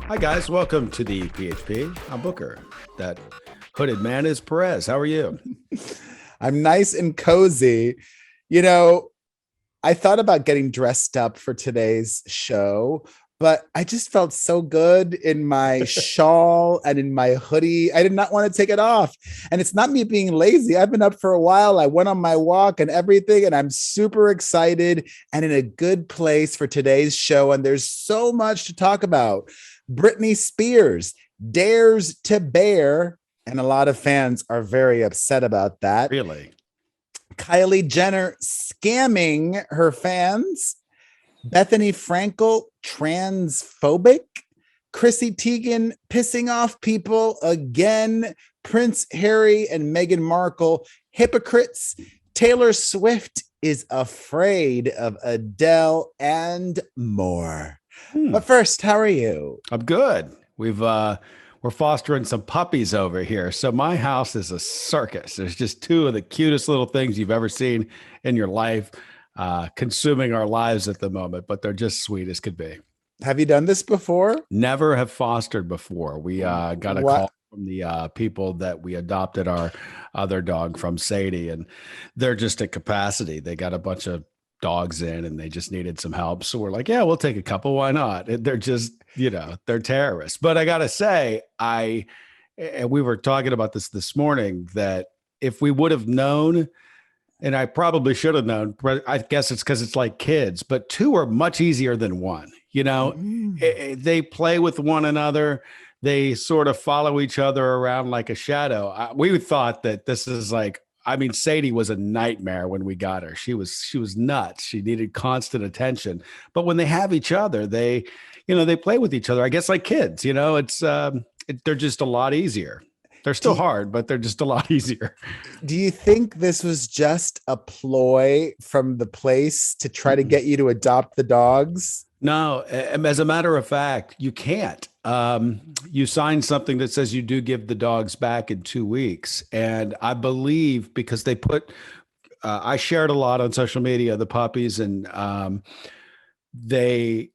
Hi, guys. Welcome to the PHP. I'm Booker. That hooded man is Perez. How are you? I'm nice and cozy. You know, I thought about getting dressed up for today's show, but I just felt so good in my shawl and in my hoodie. I did not want to take it off. And it's not me being lazy. I've been up for a while. I went on my walk and everything, and I'm super excited and in a good place for today's show. And there's so much to talk about. Britney Spears dares to bear, and a lot of fans are very upset about that. Really? Kylie Jenner scamming her fans. Bethany Frankel transphobic. Chrissy Teigen pissing off people again. Prince Harry and Meghan Markle hypocrites. Taylor Swift is afraid of Adele and more. But first, how are you? I'm good. We're fostering some puppies over here. So my house is a circus. There's just two of the cutest little things you've ever seen in your life, consuming our lives at the moment, but they're just sweet as could be. Have you done this before? Never have fostered before. We got a call from the people that we adopted our other dog from, Sadie, and they're just at capacity. They got a bunch of dogs in and they just needed some help. So we're like, yeah, we'll take a couple. Why not? They're just, they're terrorists. But I got to say, and we were talking about this morning, that if we would have known, and I probably should have known, but I guess it's because it's like kids, but two are much easier than one. They play with one another. They sort of follow each other around like a shadow. We thought that this is like, Sadie was a nightmare when we got her. She was nuts. She needed constant attention. But when they have each other, they play with each other. I guess like kids, they're just a lot easier. They're still hard, but they're just a lot easier. Do you think this was just a ploy from the place to try to get you to adopt the dogs? No, as a matter of fact, you can't. You sign something that says you do give the dogs back in 2 weeks. And I believe because they I shared a lot on social media, the puppies, and they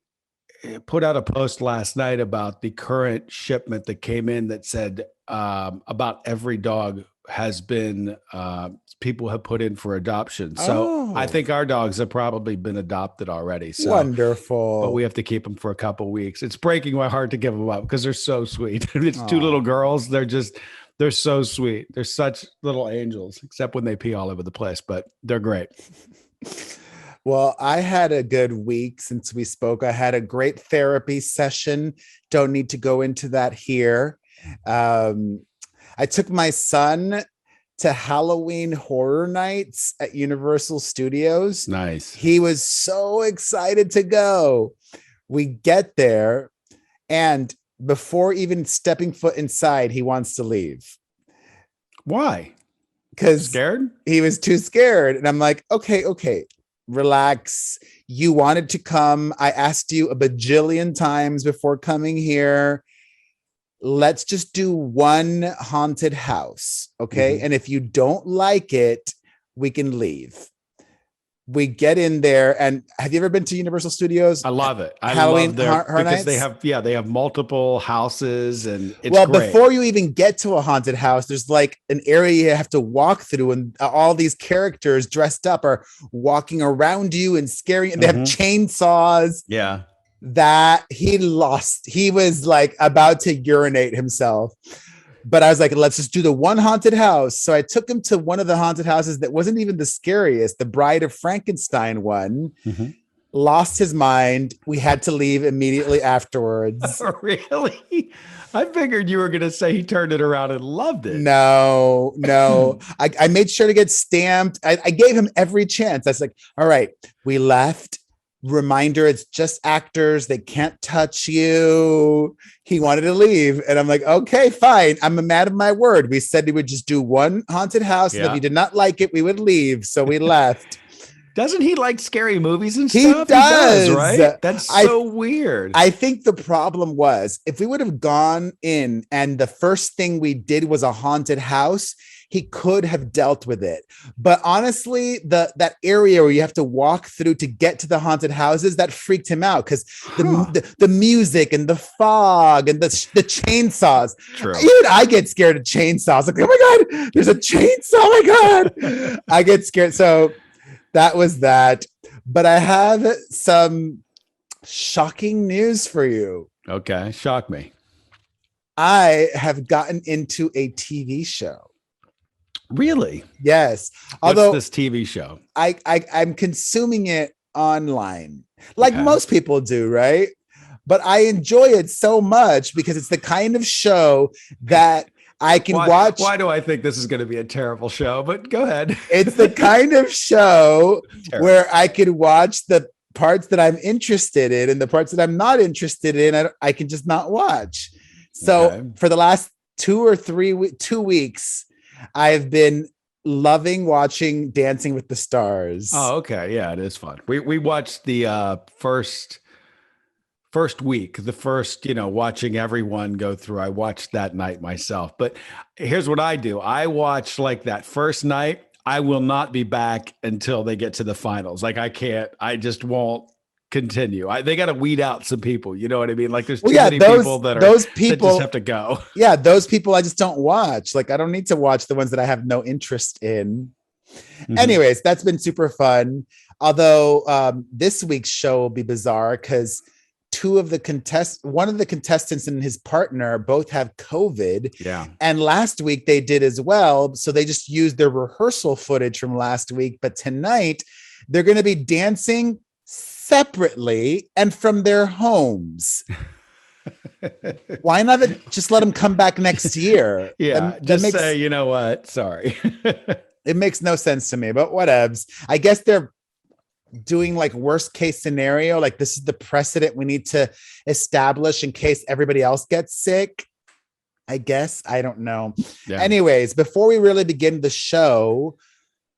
put out a post last night about the current shipment that came in that said about every dog has been people have put in for adoption. So I think our dogs have probably been adopted already. So wonderful. But we have to keep them for a couple of weeks. It's breaking my heart to give them up because they're so sweet. It's two little girls. They're so sweet. They're such little angels, except when they pee all over the place, but they're great. Well, I had a good week since we spoke. I had a great therapy session. Don't need to go into that here. I took my son to Halloween Horror Nights at Universal Studios. Nice. He was so excited to go. We get there, and before even stepping foot inside, he wants to leave. Why? Because scared? He was too scared. And I'm like, okay, relax. You wanted to come. I asked you a bajillion times before coming here. Let's just do one haunted house, okay? And if you don't like it, we can leave. We get in there, and have you ever been to Universal Studios? I love it. Halloween love Horror Nights? they have multiple houses, and it's well, great. Before you even get to a haunted house, there's like an area you have to walk through, and all these characters dressed up are walking around you and scaring, and they have chainsaws. Yeah. That he was like about to urinate himself, but I was like, let's just do the one haunted house. So I took him to one of the haunted houses that wasn't even the scariest, the Bride of Frankenstein one. Lost his mind. We had to leave immediately afterwards. Really? I figured you were going to say he turned it around and loved it. No. I made sure to get stamped. I gave him every chance. I was like, all right, we left. Reminder, it's just actors. They can't touch you. He wanted to leave. And I'm like, okay, fine. I'm a man of my word. We said we would just do one haunted house. And if he did not like it, we would leave. So we left. Doesn't he like scary movies and stuff? He does, right? That's so weird. I think the problem was if we would have gone in and the first thing we did was a haunted house, he could have dealt with it. But honestly, that area where you have to walk through to get to the haunted houses, that freaked him out because the music and the fog and the chainsaws. True. Even I get scared of chainsaws. Like, oh my God, there's a chainsaw. Oh my God. I get scared. So that was that. But I have some shocking news for you. Okay. Shock me. I have gotten into a TV show. Really? Yes. Although this TV show, I'm consuming it online, like most people do, right? But I enjoy it so much because it's the kind of show that I can watch. Why do I think this is going to be a terrible show? But go ahead. It's the kind of show where I could watch the parts that I'm interested in and the parts that I'm not interested in. I can just not watch. So for the last 2 weeks, I've been loving watching Dancing with the Stars. Oh, okay. Yeah, it is fun. We watched the first week, watching everyone go through. I watched that night myself. But here's what I do. I watch like that first night. I will not be back until they get to the finals. Like I just won't continue. They got to weed out some people. You know what I mean? Like there's too many people that just have to go. Yeah, those people I just don't watch. Like I don't need to watch the ones that I have no interest in. Mm-hmm. Anyways, that's been super fun. Although this week's show will be bizarre because one of the contestants and his partner both have COVID. Yeah. And last week they did as well. So they just used their rehearsal footage from last week. But tonight they're going to be dancing separately and from their homes. Why not just let them come back next year? Yeah, say, you know what? Sorry. It makes no sense to me, but whatevs. I guess they're doing like worst case scenario. Like this is the precedent we need to establish in case everybody else gets sick. I guess. I don't know. Yeah. Anyways, before we really begin the show,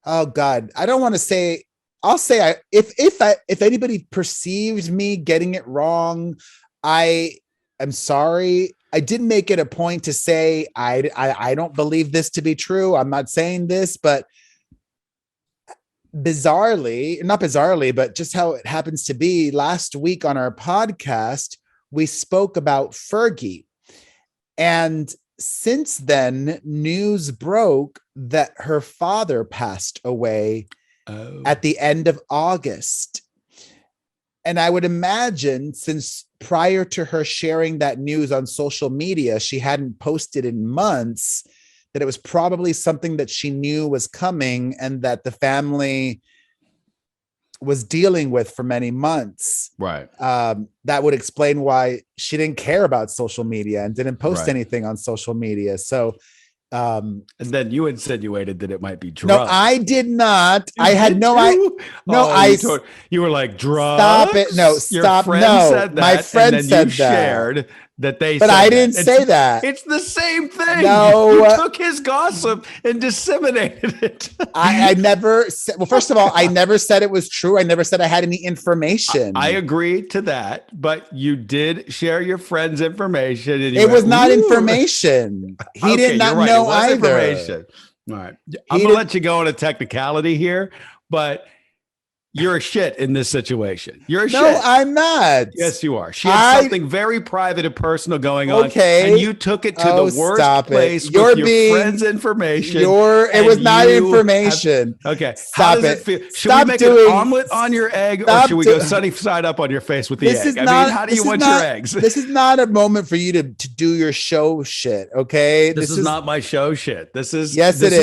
oh God, I don't want to say, I'll say if anybody perceived me getting it wrong, I'm sorry. I didn't make it a point to say I don't believe this to be true. I'm not saying this, but not bizarrely, but just how it happens to be, last week on our podcast, we spoke about Fergie. And since then, news broke that her father passed away at the end of August. And I would imagine, since prior to her sharing that news on social media, she hadn't posted in months, that it was probably something that she knew was coming and that the family was dealing with for many months. Right. That would explain why she didn't care about social media and didn't post anything on social media. So, and then you insinuated that it might be drugs. No, I did not. I had no you were like drugs. Stop it. No, stop. No, my friend said that. Shared that they but I didn't say that. It's the same thing. No, you took his gossip and disseminated it. I never said, well, first of all, I never said it was true. I never said I had any information. I agree to that, but you did share your friend's information. And it was not information. He did not know either. Information. All right. I'm going to let you go on a technicality here, but you're a shit in this situation. You're a shit. No, I'm not. Yes, you are. She had something very private and personal going on. Okay. And you took it to the worst place with your friend's information. It was not information. Okay. Stop it. Should we make an omelet on your egg, or should we go sunny side up on your face with the egg? How do you want your eggs? This is not a moment for you to do your show shit, okay? This is not my show shit. This is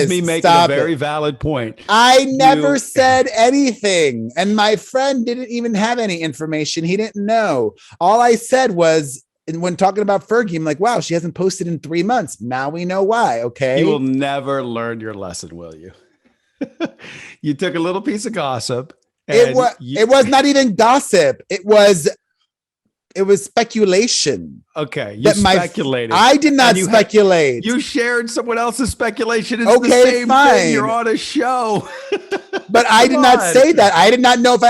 me making a very valid point. I never said anything. And my friend didn't even have any information. He didn't know. All I said was, when talking about Fergie, I'm like, wow, she hasn't posted in 3 months. Now we know why. Okay. You will never learn your lesson, will you? You took a little piece of gossip. It was not even gossip. It was speculation. Okay, you speculated. I did not speculate. You shared someone else's speculation. It's the same thing. You're on a show. But I did not say that. I did not know if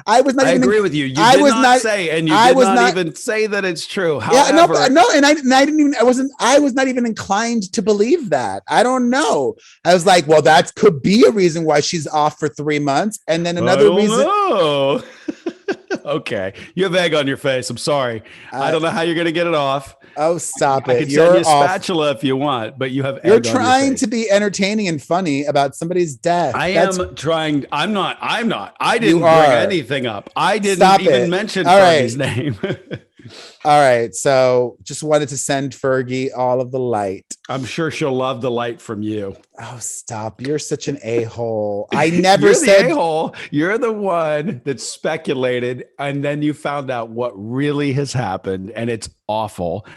I was not I even. agree with you. You I did was not say, and you I did was not not even say that it's true. Yeah, However, no, and I didn't even. I was not even inclined to believe that. I don't know. I was like, well, that could be a reason why she's off for 3 months, and then another reason. No. Okay, you have egg on your face. I'm sorry. I don't know how you're going to get it off. Oh, stop I it! can send you a You're off. spatula if you want, but you have You're egg on your trying to face. be entertaining and funny about somebody's death. I That's am trying. I'm not. I'm not. I You didn't bring are. anything up. I didn't Stop even it. mention All right. Fergie's name. All right. So just wanted to send Fergie all of the light. I'm sure she'll love the light from you. Oh, stop. You're such an a-hole. I never You're said the a-hole. You're the one that speculated, and then you found out what really has happened, and it's awful.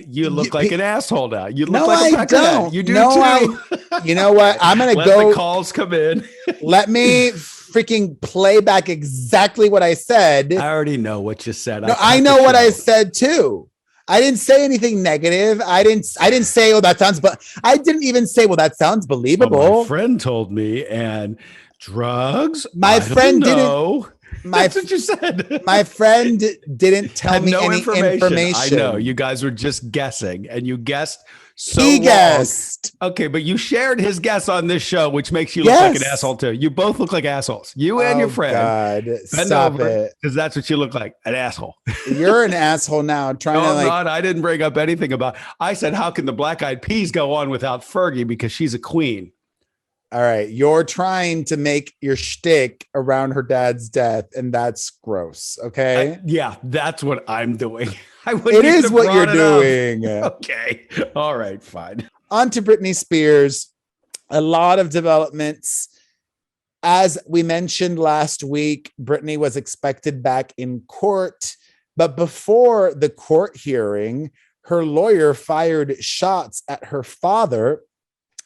You look like an asshole now. You look like a peckerhead. Don't. You do too. You know what? I'm gonna Let go. the calls come in. Let me freaking play back exactly what I said. I already know what you said. No, I know what I said too. I didn't say anything negative. I didn't say, oh, that sounds, but I didn't even say, well, that sounds believable. Well, my friend told me, and drugs. My friend didn't. That's what you said. My friend didn't tell me any information. I know. You guys were just guessing, and you guessed he guessed. Okay, but you shared his guess on this show, which makes you look like an asshole too. You both look like assholes. You and your friend. God, stop it. Because that's what you look like, an asshole. You're an asshole now. I'm not. I didn't bring up anything about. I said, how can the Black Eyed Peas go on without Fergie because she's a queen? All right, you're trying to make your shtick around her dad's death, and that's gross. Okay. Yeah, that's what I'm doing. It is what you're doing. Okay. All right, fine. On to Britney Spears. A lot of developments. As we mentioned last week, Britney was expected back in court, but before the court hearing, her lawyer fired shots at her father,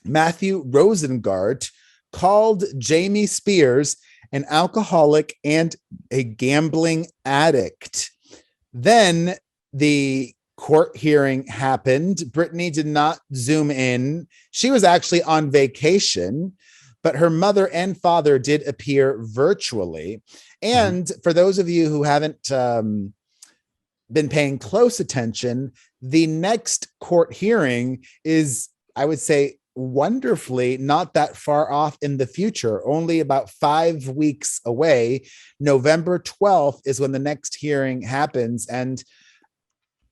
Matthew Rosengart, called Jamie Spears an alcoholic and a gambling addict. Then the court hearing happened. Britney did not zoom in. She was actually on vacation, but her mother and father did appear virtually. And for those of you who haven't been paying close attention, the next court hearing is, I would say, wonderfully not that far off in the future, only about 5 weeks away. November 12th is when the next hearing happens. And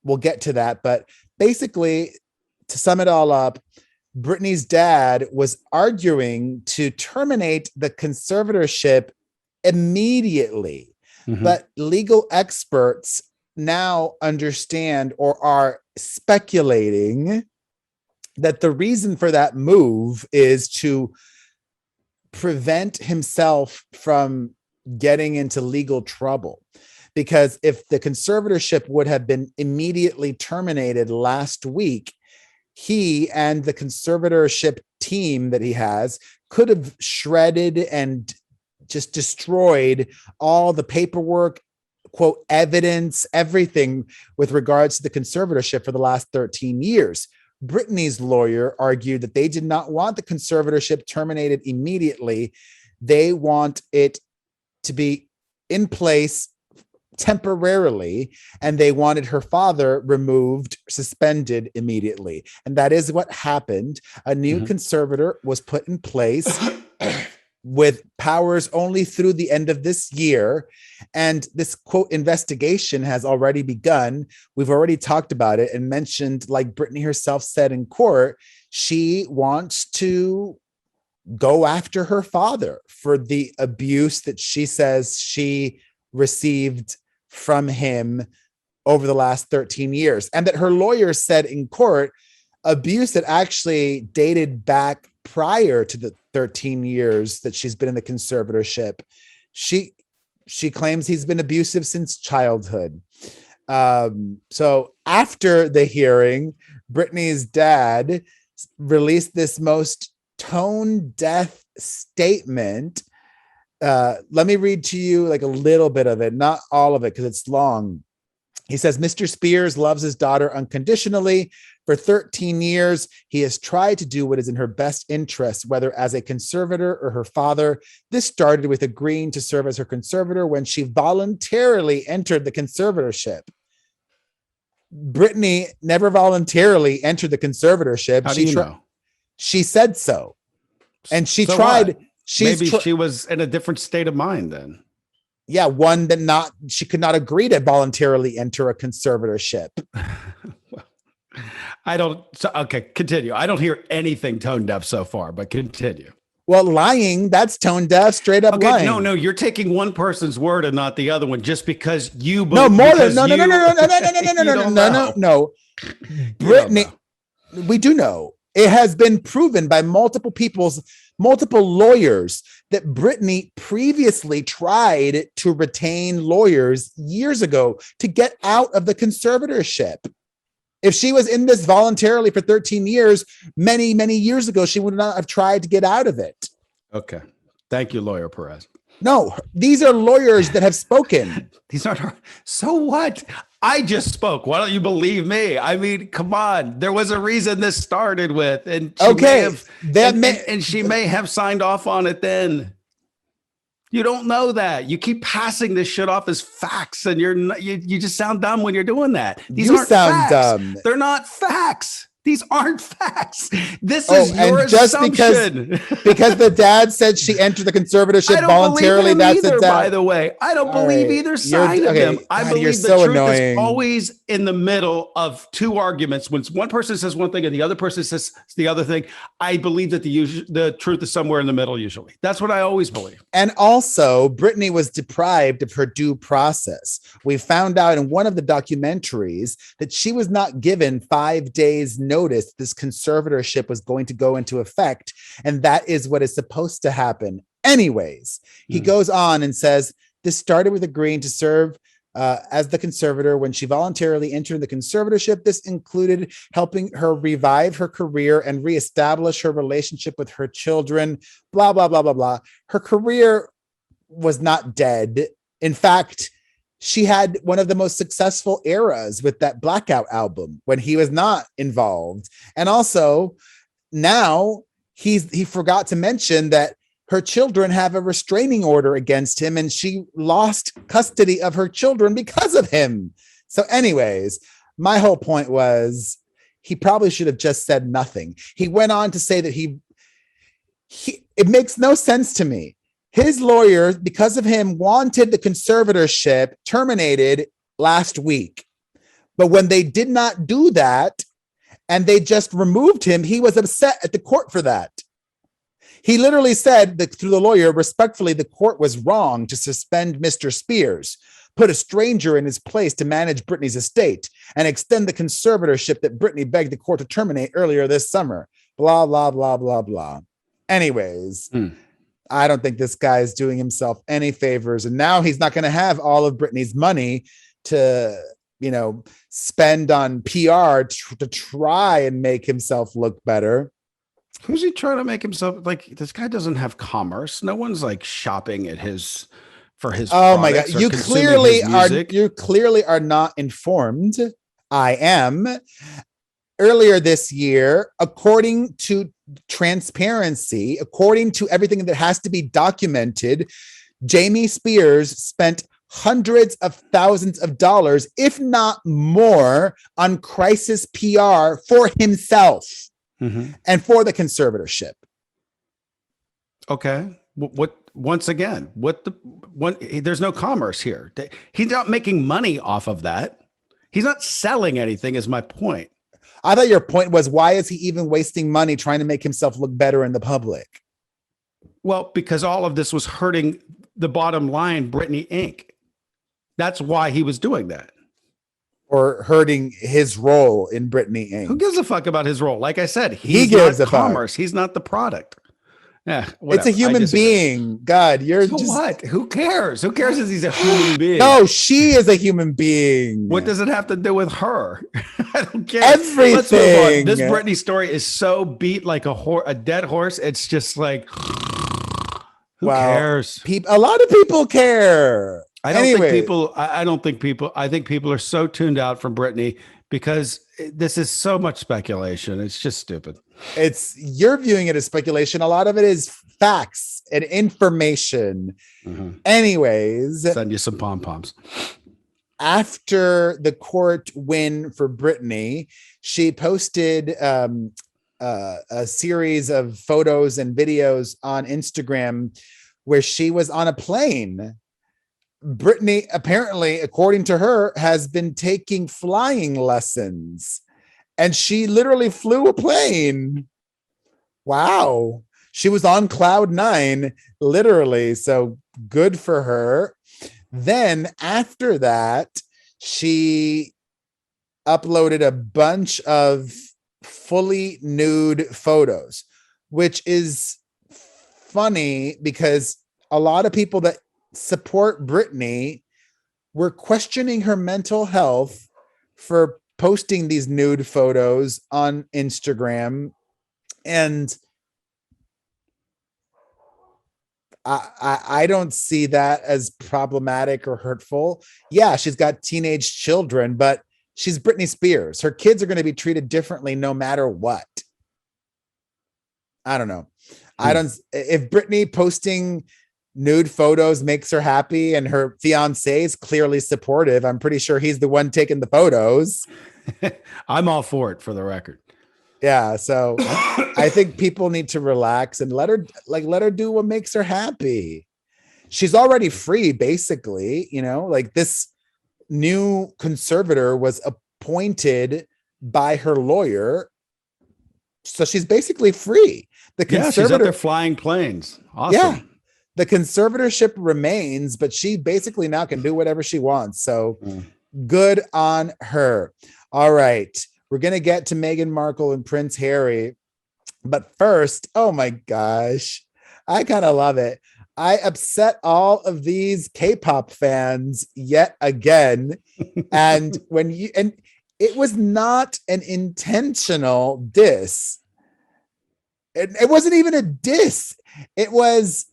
we'll get to that. But basically, to sum it all up, Britney's dad was arguing to terminate the conservatorship immediately. But legal experts now understand or are speculating that the reason for that move is to prevent himself from getting into legal trouble. Because if the conservatorship would have been immediately terminated last week, he and the conservatorship team that he has could have shredded and just destroyed all the paperwork, quote, evidence, everything with regards to the conservatorship for the last 13 years. Britney's lawyer argued that they did not want the conservatorship terminated immediately. They want it to be in place temporarily, and they wanted her father removed, suspended immediately. And that is what happened. A new conservator was put in place with powers only through the end of this year. And this, quote, investigation has already begun. We've already talked about it and mentioned, like Britney herself said in court, she wants to go after her father for the abuse that she says she received from him over the last 13 years. And that her lawyer said in court, abuse that actually dated back prior to the 13 years that she's been in the conservatorship. She claims he's been abusive since childhood. So after the hearing, Britney's dad released this most tone-deaf statement. Let me read to you like a little bit of it, not all of it because it's long. He says, Mr. Spears loves his daughter unconditionally. For 13 years, he has tried to do what is in her best interest, whether as a conservator or her father. This started with agreeing to serve as her conservator when she voluntarily entered the conservatorship. Britney never voluntarily entered the conservatorship. How do you know? She said so. And she So tried. what? Maybe she was in a different state of mind then. Yeah, one that she could not agree to voluntarily enter a conservatorship. Okay, continue. I don't hear anything tone deaf so far, but continue. Well, lying, that's tone deaf, straight up lying. No, you're taking one person's word and not the other one just because you believe. No, more than no. Britney, we do know. It has been proven by multiple lawyers that Britney previously tried to retain lawyers years ago to get out of the conservatorship. If she was in this voluntarily for 13 years, many, many years ago, she would not have tried to get out of it. Okay. Thank you, Lawyer Perez. No, these are lawyers that have spoken. These aren't her. So what? I just spoke. Why don't you believe me? I mean, come on. There was a reason this started with, and she may have signed off on it then. You don't know that. You keep passing this shit off as facts, and you just sound dumb when you're doing that. These aren't facts. Dumb. They're not facts. These aren't facts. This is your assumption. Because the dad said she entered the conservatorship voluntarily. That's either, by the way. I don't believe either side of him. I believe the truth is always in the middle of two arguments. When one person says one thing and the other person says the other thing, I believe that the truth is somewhere in the middle usually. That's what I always believe. And also, Britney was deprived of her due process. We found out in one of the documentaries that she was not given 5 days notice this conservatorship was going to go into effect, and that is what is supposed to happen anyways. He goes on and says this started with agreeing to serve as the conservator when she voluntarily entered the conservatorship. This included helping her revive her career and reestablish her relationship with her children, blah blah blah blah blah. Her career was not dead. In fact, she had one of the most successful eras with that Blackout album when he was not involved. And also now he forgot to mention that her children have a restraining order against him and she lost custody of her children because of him. So anyways, my whole point was he probably should have just said nothing. He went on to say that it makes no sense to me. His lawyer, because of him, wanted the conservatorship terminated last week. But when they did not do that and they just removed him, he was upset at the court for that. He literally said that through the lawyer, respectfully, the court was wrong to suspend Mr. Spears, put a stranger in his place to manage Britney's estate, and extend the conservatorship that Britney begged the court to terminate earlier this summer. Blah, blah, blah, blah, blah. Anyways. I don't think this guy is doing himself any favors. And now he's not going to have all of Britney's money to, spend on PR to try and make himself look better. Who's he trying to make himself like? This guy doesn't have commerce. No one's like shopping at for his. Oh my God. You clearly are not informed. I am. Earlier this year, according to transparency, according to everything that has to be documented, Jamie Spears spent hundreds of thousands of dollars, if not more, on crisis PR for himself and for the conservatorship. Okay. Once again, there's no commerce here. He's not making money off of that. He's not selling anything is my point. I thought your point was, why is he even wasting money trying to make himself look better in the public? Well, because all of this was hurting the bottom line, Britney Inc. That's why he was doing that. Or hurting his role in Britney Inc. Who gives a fuck about his role? Like I said, he gives a commerce. Fuck. He's not the product. Yeah, whatever. It's a human being. God, you're so just what? Who cares? Who cares if he's a human being? No, she is a human being. What does it have to do with her? I don't care. Everything. Let's move on. This Britney story is so beat like a dead horse. It's just like, who cares? A lot of people care. I think people are so tuned out from Britney because this is so much speculation. It's just stupid. You're viewing it as speculation. A lot of it is facts and information. Mm-hmm. Anyways, send you some pom-poms. After the court win for Britney, she posted a series of photos and videos on Instagram where she was on a plane. Britney, apparently, according to her, has been taking flying lessons, and she literally flew a plane. Wow. She was on cloud 9, literally. So good for her. Then after that, she uploaded a bunch of fully nude photos, which is funny because a lot of people that support Britney were questioning her mental health for posting these nude photos on Instagram. And I don't see that as problematic or hurtful. Yeah, she's got teenage children, but she's Britney Spears. Her kids are going to be treated differently no matter what. I don't know. If Britney posting nude photos makes her happy and her fiance is clearly supportive, I'm pretty sure he's the one taking the photos. I'm all for it, for the record. Yeah, so I think people need to relax and let her do what makes her happy. She's already free, basically, like this new conservator was appointed by her lawyer. So she's basically free. She's up there flying planes. Awesome. Yeah. The conservatorship remains, but she basically now can do whatever she wants. So good on her. All right. We're going to get to Meghan Markle and Prince Harry. But first, oh my gosh, I kind of love it. I upset all of these K-pop fans yet again. And it was not an intentional diss. It wasn't even a diss. It was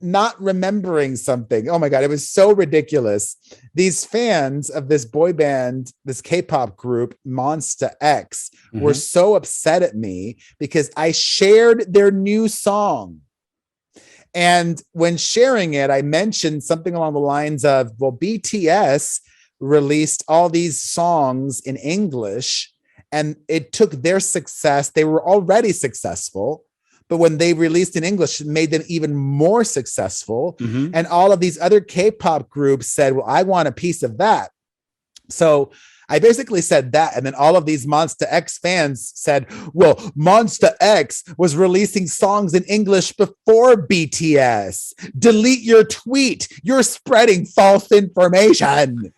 not remembering something. Oh my God, it was so ridiculous. These fans of this boy band, this K-pop group, Monsta X, were so upset at me because I shared their new song. And when sharing it, I mentioned something along the lines of, well, BTS released all these songs in English, and it took their success. They were already successful, but when they released in English, it made them even more successful. And all of these other K-pop groups said, well, I want a piece of that. So I basically said that. And then all of these Monsta X fans said, well, Monsta X was releasing songs in English before BTS. Delete your tweet. You're spreading false information.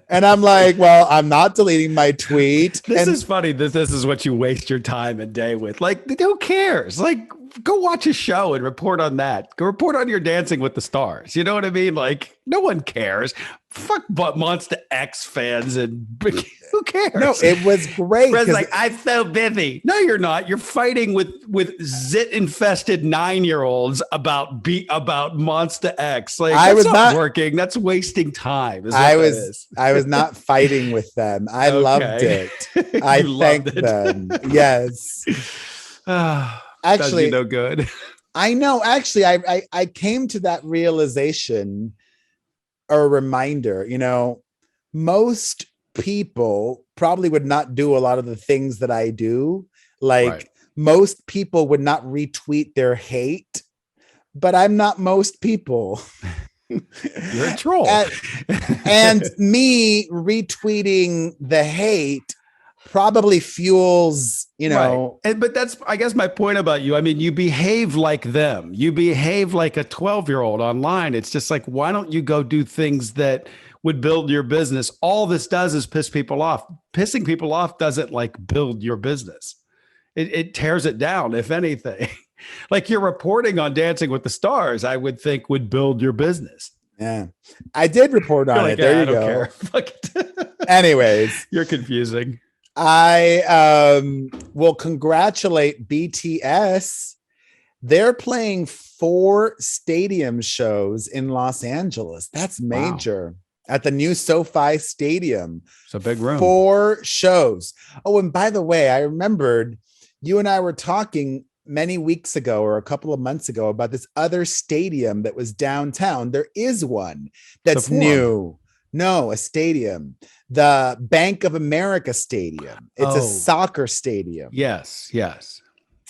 And I'm like, well, I'm not deleting my tweet. This is funny. This is what you waste your time and day with. Like, who cares? Like, go watch a show and report on that. Go report on your Dancing with the Stars. You know what I mean? Like, no one cares. Fuck but Monsta X fans and who cares? No, it was great. Red's like, I'm so busy. No, you're not. You're fighting with zit infested 9-year-olds about Monsta X. Like, that's not working. That's wasting time. I was not fighting with them. I loved it. I thanked them. Yes. Actually, no good. I know. Actually, I came to that realization, or reminder. Most people probably would not do a lot of the things that I do. Like most people would not retweet their hate, but I'm not most people. You're a troll. And me retweeting the hate probably fuels, but that's, I guess, my point about you. I mean, you behave like them. You behave like a 12-year-old online. It's just like, why don't you go do things that would build your business? All this does is piss people off. Pissing people off doesn't build your business. It tears it down, if anything. Like your reporting on Dancing with the Stars, I would think would build your business. Yeah, I did report on it. There you go. Fuck it. Anyways, you're confusing. I will congratulate BTS. They're playing 4 stadium shows in Los Angeles. That's major. Wow. at the new SoFi Stadium. It's a big room. 4 shows. Oh, and by the way, I remembered you and I were talking many weeks ago or a couple of months ago about this other stadium that was downtown. There is one that's new. No, a stadium. The Bank of America Stadium. It's a soccer stadium. Yes.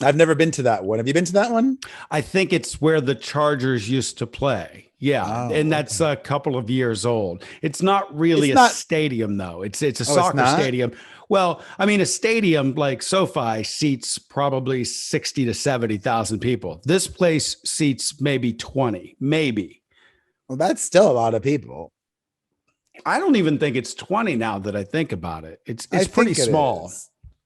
I've never been to that one. Have you been to that one? I think it's where the Chargers used to play. Yeah. And that's a couple of years old. It's not really a stadium, though. It's a soccer stadium. Well, I mean, a stadium like SoFi seats probably 60 to 70,000 people. This place seats maybe 20, maybe. Well, that's still a lot of people. I don't even think it's 20 now that I think about it. It's pretty small.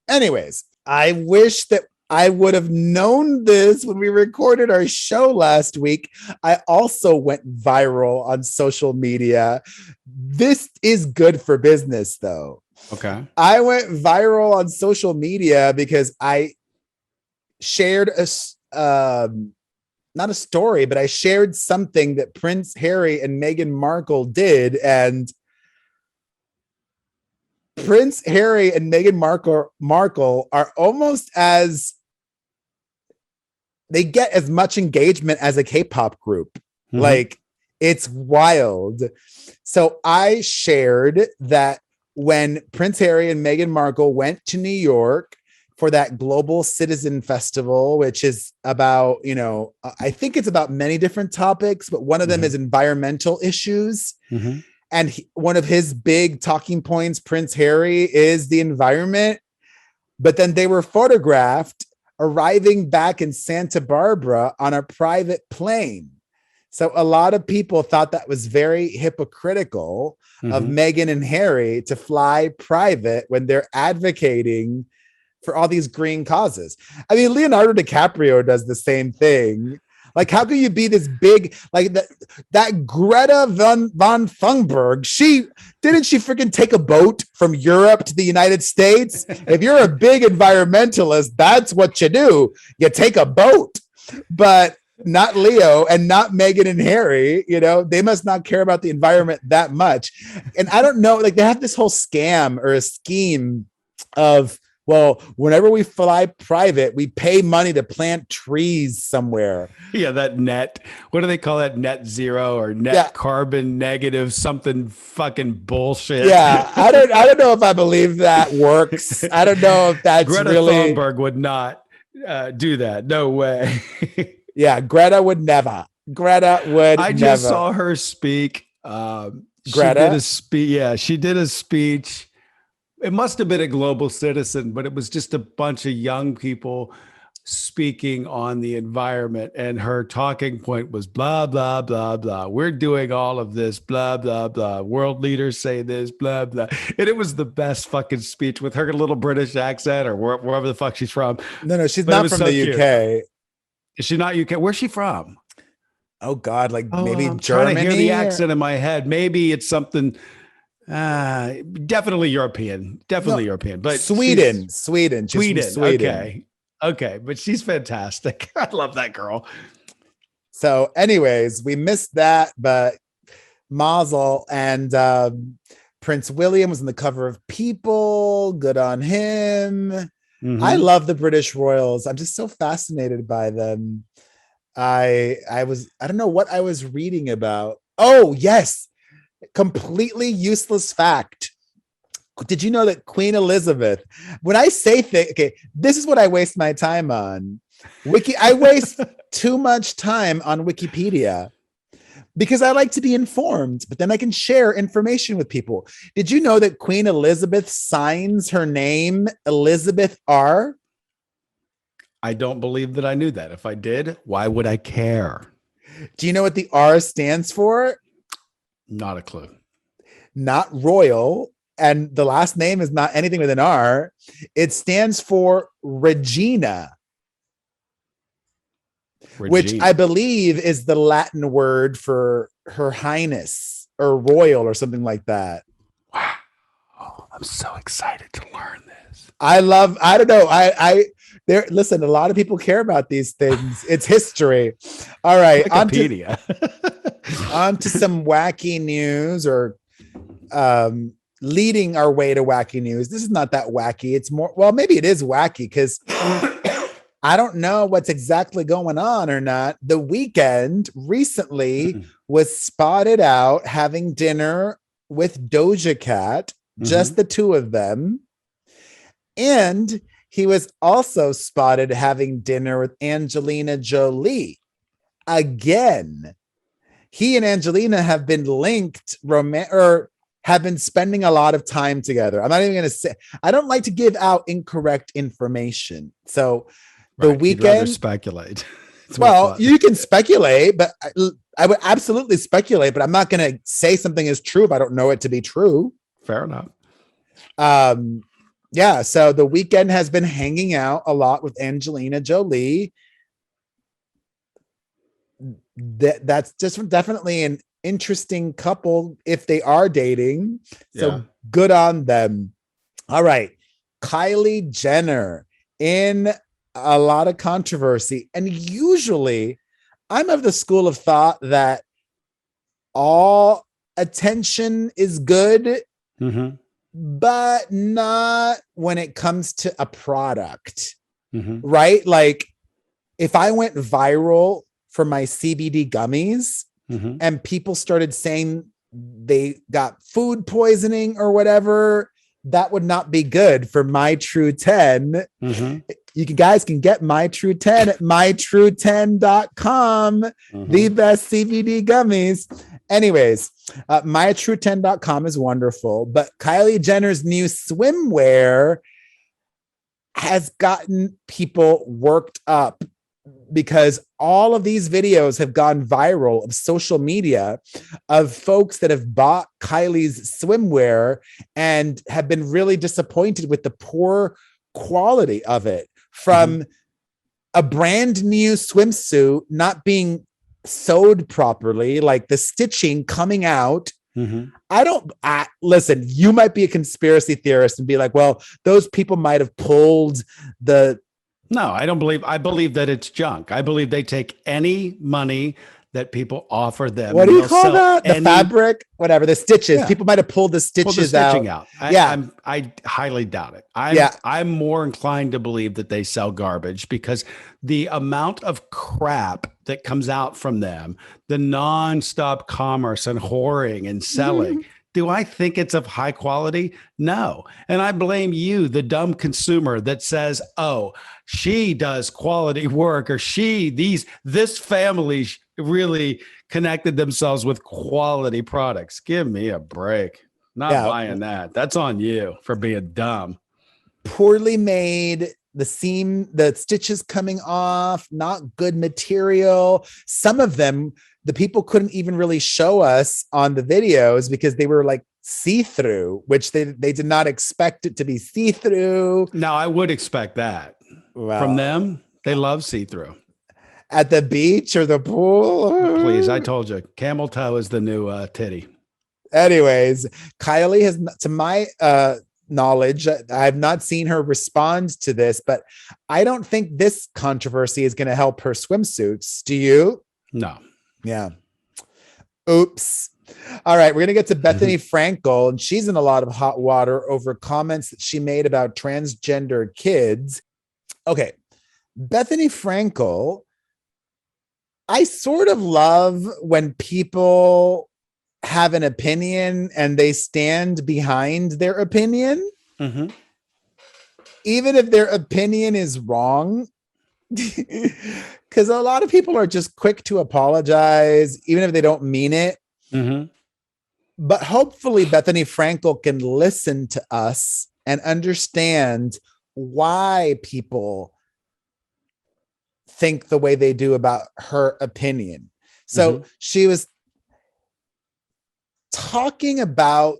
Anyways, I wish that I would have known this when we recorded our show last week. I also went viral on social media. This is good for business, though. Okay. I went viral on social media because I shared not a story, but I shared something that Prince Harry and Meghan Markle did. And Prince Harry and Meghan Markle are almost as, they get as much engagement as a K-pop group. Mm-hmm. Like, it's wild. So I shared that when Prince Harry and Meghan Markle went to New York for that Global Citizen Festival, which is about, I think it's about many different topics, but one of them is environmental issues. Mm-hmm. And one of his big talking points, Prince Harry, is the environment. But then they were photographed arriving back in Santa Barbara on a private plane. So a lot of people thought that was very hypocritical of Meghan and Harry to fly private when they're advocating for all these green causes. I mean, Leonardo DiCaprio does the same thing. Like, how can you be this big, like that Greta von Thunberg? She freaking take a boat from Europe to the United States? If you're a big environmentalist, that's what you do. You take a boat. But not Leo and not Meghan and Harry, they must not care about the environment that much. And I don't know, like, they have this whole scam or a scheme of, well, whenever we fly private, we pay money to plant trees somewhere. Yeah, that what do they call that? Net zero or net carbon negative, something fucking bullshit. Yeah, I don't know if I believe that works. I don't know if that's Greta really... Thunberg would not do that. No way. Yeah, Greta would never. I just saw her speak. Greta? She did a speech. It must have been a Global Citizen, but it was just a bunch of young people speaking on the environment. And her talking point was blah, blah, blah, blah. We're doing all of this, blah, blah, blah. World leaders say this, blah, blah. And it was the best fucking speech with her little British accent or wherever the fuck she's from. No, she's not from the UK. Is she not UK? Where's she from? Oh God, maybe I'm Germany. Trying to hear the accent in my head. Maybe it's something. Definitely European. European. But Sweden. Sweden. Okay. But she's fantastic. I love that girl. So, anyways, we missed that, but Mazel and Prince William was on the cover of People. Good on him. Mm-hmm. I love the British royals. I'm just so fascinated by them. I don't know what I was reading about. Oh, yes. Completely useless fact. Did you know that Queen Elizabeth, when I say this is what I waste my time on. I waste too much time on Wikipedia because I like to be informed, but then I can share information with people. Did you know that Queen Elizabeth signs her name Elizabeth R? I don't believe that I knew that. If I did, why would I care? Do you know what the R stands for? Not a clue. Not royal. And the last name is not anything with an R. It stands for Regina. Which I believe is the Latin word for Her Highness or royal or something like that. Wow. Oh, I'm so excited to learn this. I don't know. Listen, a lot of people care about these things. It's history. All right. Wikipedia. On to some wacky news or leading our way to wacky news. This is not that wacky. It's more, well, maybe it is wacky because I don't know what's exactly going on or not. The Weeknd recently was spotted out having dinner with Doja Cat, just the two of them. And he was also spotted having dinner with Angelina Jolie. Again, he and Angelina have been linked or have been spending a lot of time together. I'm not even going to say, I don't like to give out incorrect information. So the Weeknd, you'd rather speculate. Well, you can speculate, but I would absolutely speculate, but I'm not going to say something is true if I don't know it to be true. Fair enough. Yeah, so the Weeknd has been hanging out a lot with Angelina Jolie. That's just definitely an interesting couple if they are dating. So good on them. All right. Kylie Jenner in a lot of controversy. And usually I'm of the school of thought that all attention is good, but not when it comes to a product, right? Like if I went viral for my CBD gummies and people started saying they got food poisoning or whatever, that would not be good for My True 10. You guys can get My True 10 at mytrue10.com, the best CBD gummies. Anyways, mytrue10.com is wonderful, but Kylie Jenner's new swimwear has gotten people worked up because all of these videos have gone viral of social media of folks that have bought Kylie's swimwear and have been really disappointed with the poor quality of it, from a brand new swimsuit not being sewed properly, like the stitching coming out. Listen, you might be a conspiracy theorist and be like, well, those people might have pulled the. No, I believe that it's junk. I believe they take any money that people offer them. What do you call that? The fabric, whatever, the stitches. Yeah. People might have pulled the stitches out. I highly doubt it. I'm more inclined to believe that they sell garbage because the amount of crap that comes out from them, the nonstop commerce and whoring and selling. Do I think it's of high quality? No. And I blame you, the dumb consumer that says, oh, she does quality work, or this family really connected themselves with quality products. Give me a break. Not buying that. That's on you for being dumb. Poorly made, the stitches coming off, not good material. Some of them, the people couldn't even really show us on the videos because they were like see-through, which they did not expect it to be see-through. Now, I would expect that from them. They love see-through. At the beach or the pool? Please, I told you, camel toe is the new titty. Anyways, Kylie has, to my knowledge, I have not seen her respond to this, but I don't think this controversy is going to help her swimsuits. Do you? No. Yeah. Oops. All right. We're going to get to Bethany Frankel, and she's in a lot of hot water over comments that she made about transgender kids. Okay. Bethany Frankel, I sort of love when people have an opinion and they stand behind their opinion, even if their opinion is wrong. Because a lot of people are just quick to apologize, even if they don't mean it. But hopefully Bethany Frankel can listen to us and understand why people think the way they do about her opinion. So she was talking about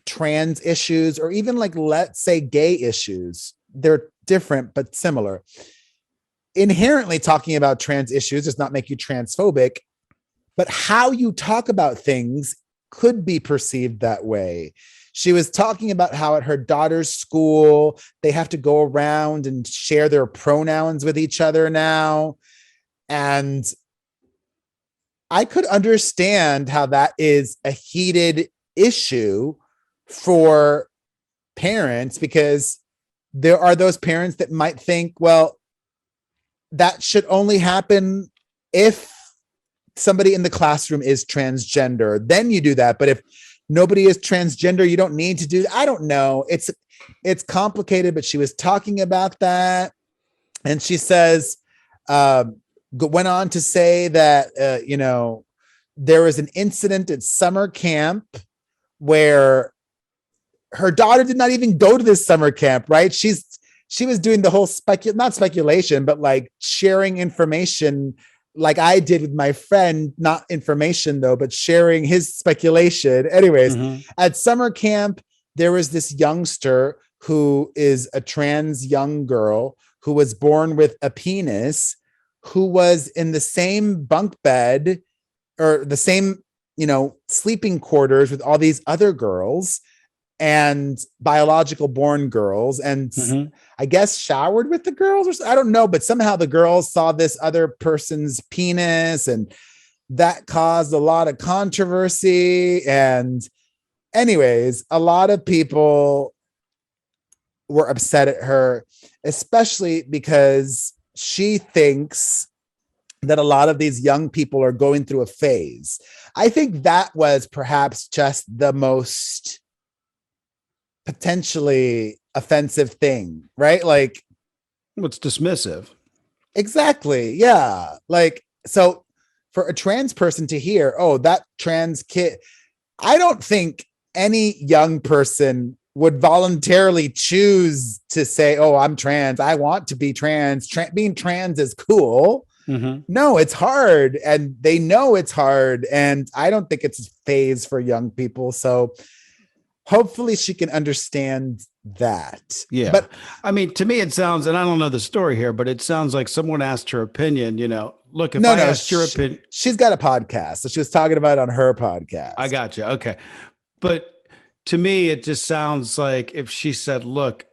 trans issues, or even like, let's say, gay issues. They're different, but similar. Inherently talking about trans issues does not make you transphobic, but how you talk about things could be perceived that way. She was talking about how at her daughter's school, they have to go around and share their pronouns with each other now. And I could understand how that is a heated issue for parents, because there are those parents that might think, well, that should only happen if somebody in the classroom is transgender, then you do that. But if nobody is transgender, you don't need to do that. I don't know. It's complicated, but she was talking about that. And she says, went on to say that, there was an incident at summer camp where her daughter did not even go to this summer camp, right? She was doing the whole not speculation, but like sharing information like I did with my friend, not information though, but sharing his speculation. Anyways, at summer camp, there was this youngster who is a trans young girl who was born with a penis, who was in the same bunk bed or the same, sleeping quarters with all these other girls and biological born girls, and I guess showered with the girls, or I don't know, but somehow the girls saw this other person's penis, and that caused a lot of controversy. And anyways, a lot of people were upset at her, especially because she thinks that a lot of these young people are going through a phase. I think that was perhaps just the most potentially offensive thing, right? Like, what's dismissive? Exactly. Yeah. Like, so for a trans person to hear, oh, that trans kid, I don't think any young person would voluntarily choose to say, oh, I'm trans, I want to be trans. Being trans is cool. No, it's hard, and they know it's hard, and I don't think it's a phase for young people. So hopefully she can understand that. Yeah. But I mean, to me, it sounds, and I don't know the story here, but it sounds like someone asked her opinion, look, if I asked your opinion. She's got a podcast. So she was talking about it on her podcast. I got you. Okay. But to me, it just sounds like if she said, look,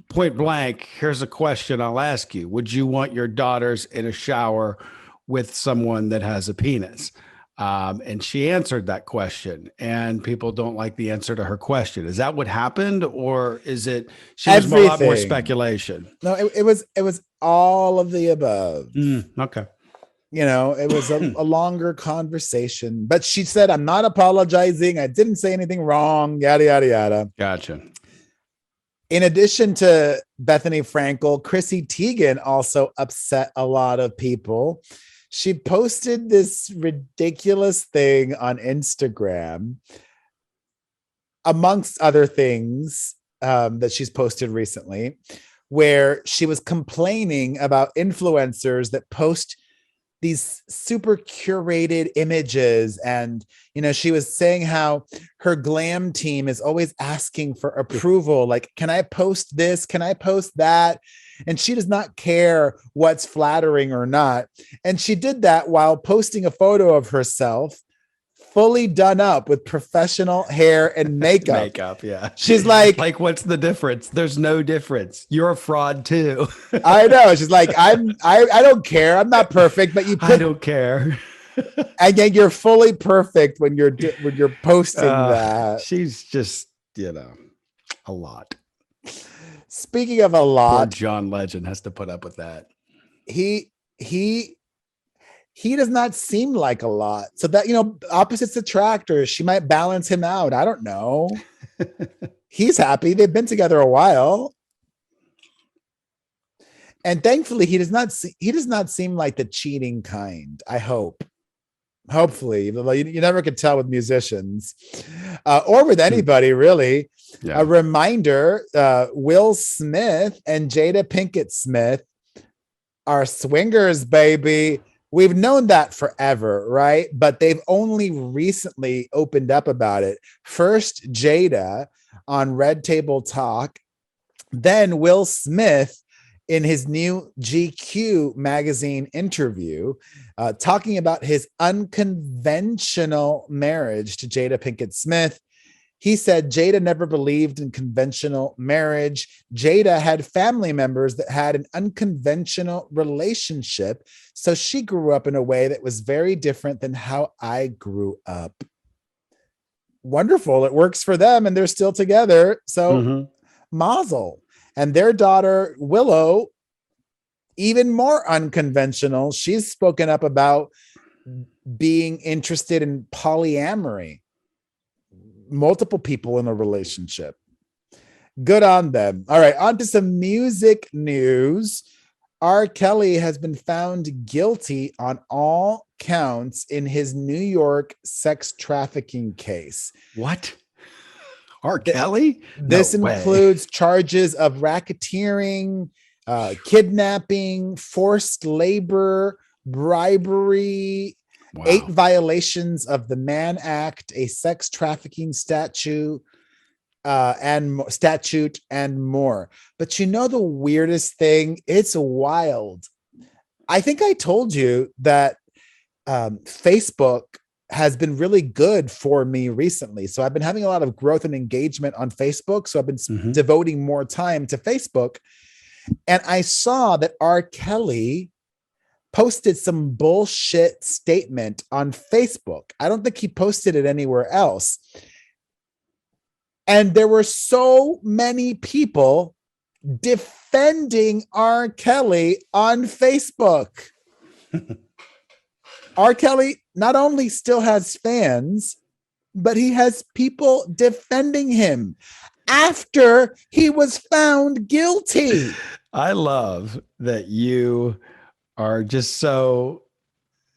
point blank, here's a question I'll ask you. Would you want your daughters in a shower with someone that has a penis? And she answered that question, and people don't like the answer to her question. Is that what happened, or is it she was a lot more speculation? No, it was all of the above. Okay. It was a longer conversation, but she said, I'm not apologizing. I didn't say anything wrong, yada, yada, yada. Gotcha. In addition to Bethany Frankel, Chrissy Teigen also upset a lot of people. She posted this ridiculous thing on Instagram, amongst other things that she's posted recently, where she was complaining about influencers that post these super curated images. And, she was saying how her glam team is always asking for approval. Like, can I post this? Can I post that? And she does not care what's flattering or not. And she did that while posting a photo of herself fully done up with professional hair and makeup. Yeah. She's like, what's the difference? There's no difference. You're a fraud too. I know. She's like, I don't care. I'm not perfect, but I don't care. And then you're fully perfect when you're posting that. She's just, a lot. Speaking of a lot, poor John Legend has to put up with that. He does not seem like a lot. So that, opposites attract, or she might balance him out. I don't know. He's happy. They've been together a while. And thankfully he does not seem like the cheating kind. I hope. Hopefully, you never could tell with musicians or with anybody really. Yeah. A reminder, Will Smith and Jada Pinkett Smith are swingers, baby. We've known that forever, right? But they've only recently opened up about it. First, Jada on Red Table Talk, then Will Smith in his new GQ magazine interview, talking about his unconventional marriage to Jada Pinkett Smith. He said Jada never believed in conventional marriage. Jada had family members that had an unconventional relationship, so she grew up in a way that was very different than how I grew up. wonderful. It works for them and they're still together. So mazel. And their daughter, Willow, even more unconventional. She's spoken up about being interested in polyamory, multiple people in a relationship. Good on them. All right, on to some music news. R. Kelly has been found guilty on all counts in his New York sex trafficking case. What? R. Kelly? This includes charges of racketeering, kidnapping, forced labor, bribery, 8 violations of the Mann Act, a sex trafficking statute, and more. But you know the weirdest thing? It's wild. I think I told you that Facebook has been really good for me recently. So I've been having a lot of growth and engagement on Facebook. So I've been devoting more time to Facebook. And I saw that R. Kelly posted some bullshit statement on Facebook. I don't think he posted it anywhere else. And there were so many people defending R. Kelly on Facebook. R. Kelly not only still has fans, but he has people defending him after he was found guilty. I love that you are just so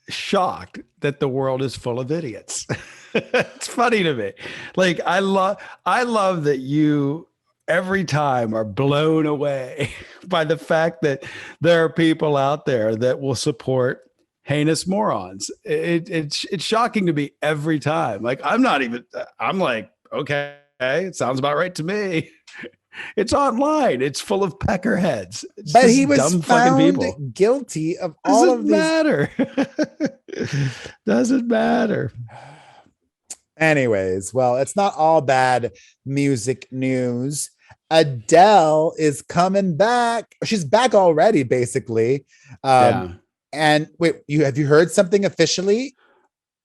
shocked that the world is full of idiots. It's funny to me. Like I love that you every time are blown away by the fact that there are people out there that will support heinous morons. It's shocking to me every time. Like I'm like, okay, it sounds about right to me. It's online. It's full of peckerheads. But he was found guilty of all of these. Doesn't matter. Anyways, well, it's not all bad music news. Adele is coming back. She's back already, basically. And wait, have you heard something officially?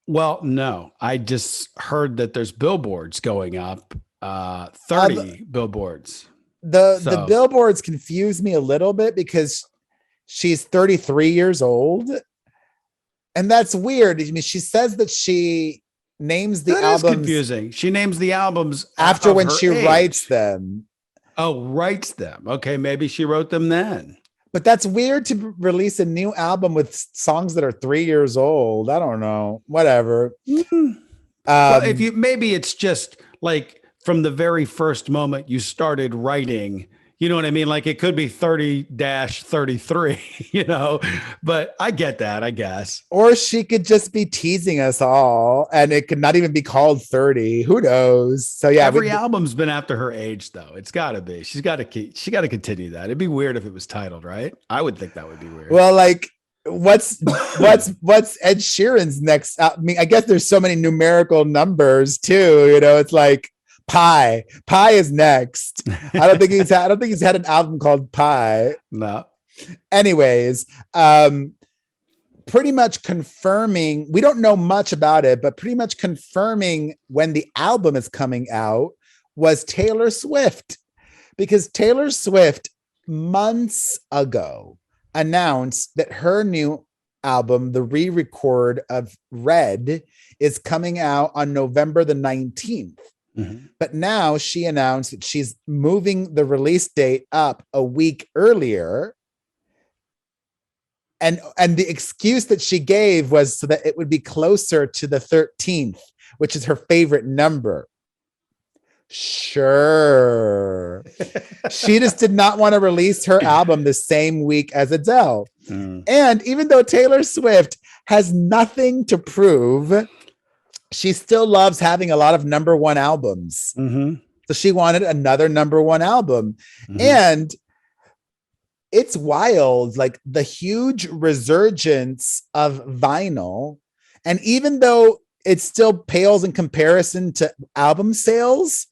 Well, no. I just heard that there's billboards going up. 30 billboards. The billboards confuse me a little bit because she's 33 years old. And that's weird. I mean, she says that she names the albums. That's confusing. She names the albums after when she writes them. Oh, writes them. Okay, maybe she wrote them then. But that's weird to release a new album with songs that are 3 years old. I don't know. Whatever. Well, maybe it's just like from the very first moment you started writing, you know what I mean? Like it could be 30-33, you know, but I get that, I guess. Or she could just be teasing us all and it could not even be called 30. Who knows? So yeah. Every album's been after her age though. It's gotta be. She got to continue that. It'd be weird if it was titled, right? I would think that would be weird. Well, like what's Ed Sheeran's next? I mean, I guess there's so many numerical numbers too, you know, it's like Pie is next. I don't think he's had an album called Pie. No. Anyways, pretty much confirming, we don't know much about it, but pretty much confirming when the album is coming out was Taylor Swift, because Taylor Swift months ago announced that her new album, the re-record of Red, is coming out on November the 19th. But now she announced that she's moving the release date up a week earlier. And the excuse that she gave was so that it would be closer to the 13th, which is her favorite number. Sure. She just did not want to release her album the same week as Adele. And even though Taylor Swift has nothing to prove, she still loves having a lot of number one albums. So she wanted another number one album. And it's wild, like the huge resurgence of vinyl. And even though it still pales in comparison to album sales,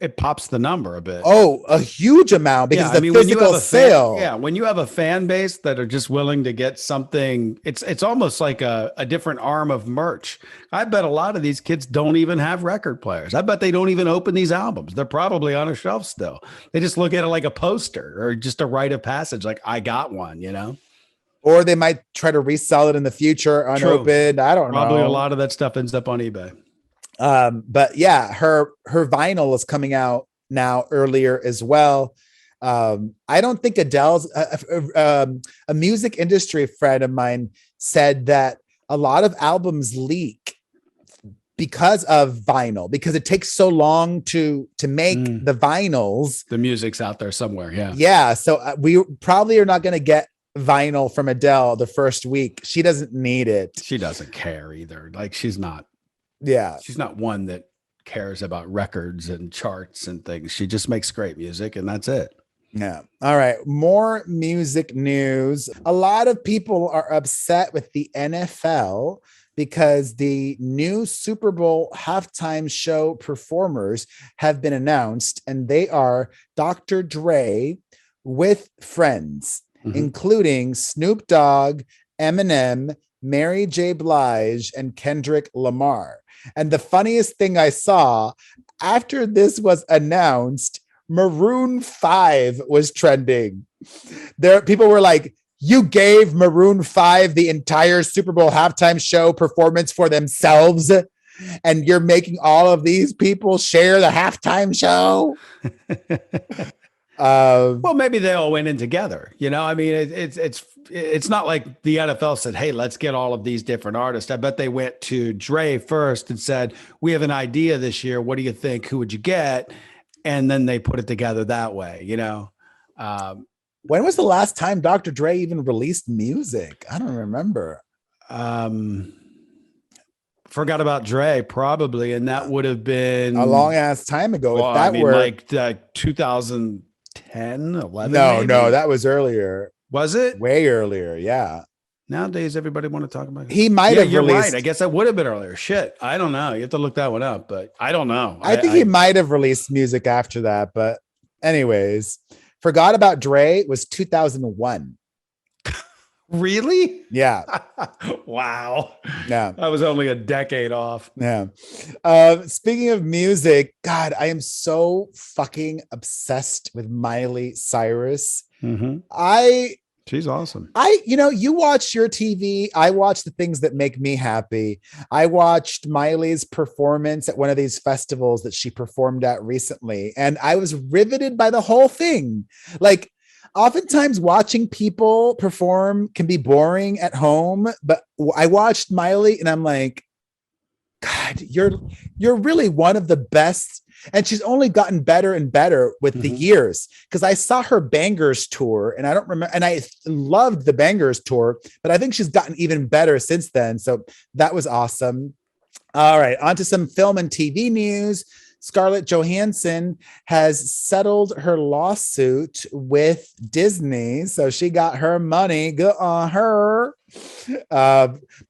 It pops the number a bit. Oh, a huge amount because the when you have physical sale. when you have a fan base that are just willing to get something, it's almost like a different arm of merch. I bet a lot of these kids don't even have record players. I bet they don't even open these albums. They're probably on a shelf still. They just look at it like a poster or just a rite of passage, like I got one, Or they might try to resell it in the future unopened. True. I don't know. Probably a lot of that stuff ends up on eBay. But yeah, her vinyl is coming out now earlier as well. I don't think Adele's a music industry friend of mine said that a lot of albums leak because of vinyl, because it takes so long to make the vinyls. The music's out there somewhere. Yeah. Yeah. So we probably are not going to get vinyl from Adele the first week. She doesn't need it. She doesn't care either. Like she's not one that cares about records and charts and things. She just makes great music and that's it. Yeah. All right. More music news. A lot of people are upset with the NFL because the new Super Bowl halftime show performers have been announced, and they are Dr. Dre with friends, including Snoop Dogg, Eminem, Mary J. Blige, and Kendrick Lamar. And the funniest thing I saw after this was announced, Maroon 5 was trending. There, people were like, you gave Maroon 5 the entire Super Bowl halftime show performance for themselves, and you're making all of these people share the halftime show. Well, maybe they all went in together. I mean, it's not like the NFL said, hey, let's get all of these different artists. I bet they went to Dre first and said, we have an idea this year. What do you think? Who would you get? And then they put it together that way, When was the last time Dr. Dre even released music? I don't remember. Forgot about Dre, probably. And that would have been a long ass time ago. Well, that like 2010, 11. No, that was earlier. Was it? Way earlier. Yeah. Nowadays, everybody want to talk about it. He might have released. Right. I guess that would have been earlier. Shit. I don't know. You have to look that one up, but I don't know. I think he might have released music after that. But anyways, Forgot About Dre was 2001. Really? Yeah. Wow. Yeah. I was only a decade off. Yeah. Speaking of music, God, I am so fucking obsessed with Miley Cyrus. She's awesome. You watch your TV. I watch the things that make me happy. I watched Miley's performance at one of these festivals that she performed at recently, and I was riveted by the whole thing. Like, oftentimes watching people perform can be boring at home, but I watched Miley and I'm like, God, you're really one of the best. And she's only gotten better and better with the years, because I saw her Bangers tour and I don't remember, and I loved the Bangers tour, but I think she's gotten even better since then. So that was awesome. All right, on to some film and TV news. Scarlett Johansson has settled her lawsuit with Disney. So she got her money. Good on her.